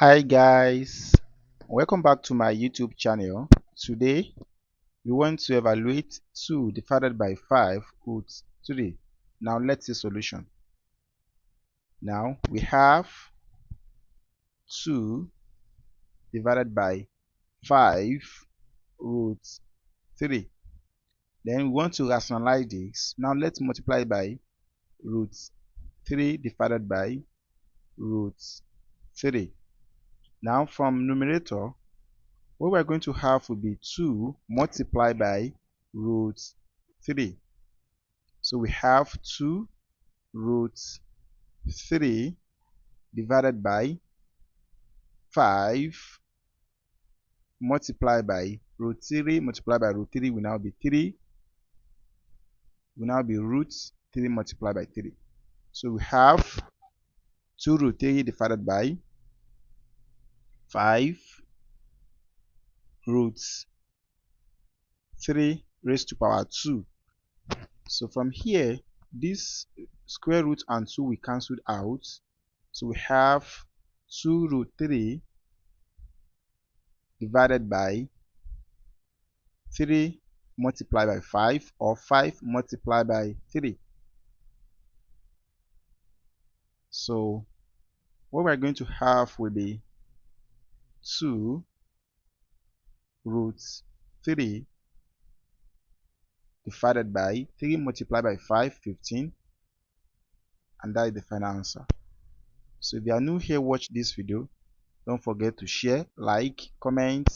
Hi guys, welcome back to my YouTube channel. Today we want to evaluate 2 divided by 5 root 3. Now let's see solution. Now we have 2 divided by 5 root 3. Then we want to rationalize this. Now let's multiply by root 3 divided by root 3. Now from numerator, what we're going to have will be 2 multiplied by root 3. So we have 2 root 3 divided by 5 multiplied by root 3 multiplied by root 3 will now be 3, will now be root 3 multiplied by 3. So we have 2 root 3 divided by 5 root 3 raised to power 2. So from here, this square root and 2 we cancelled out. So we have 2 root 3 divided by 3 multiplied by 5, or 5 multiplied by 3. So what we're going to have will be 2 root 3 divided by 3 multiplied by 5, 15, and that is the final answer. So if you are new here, watch this video. Don't forget to share, like, comment,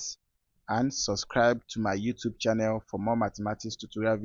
and subscribe to my YouTube channel for more mathematics tutorial videos.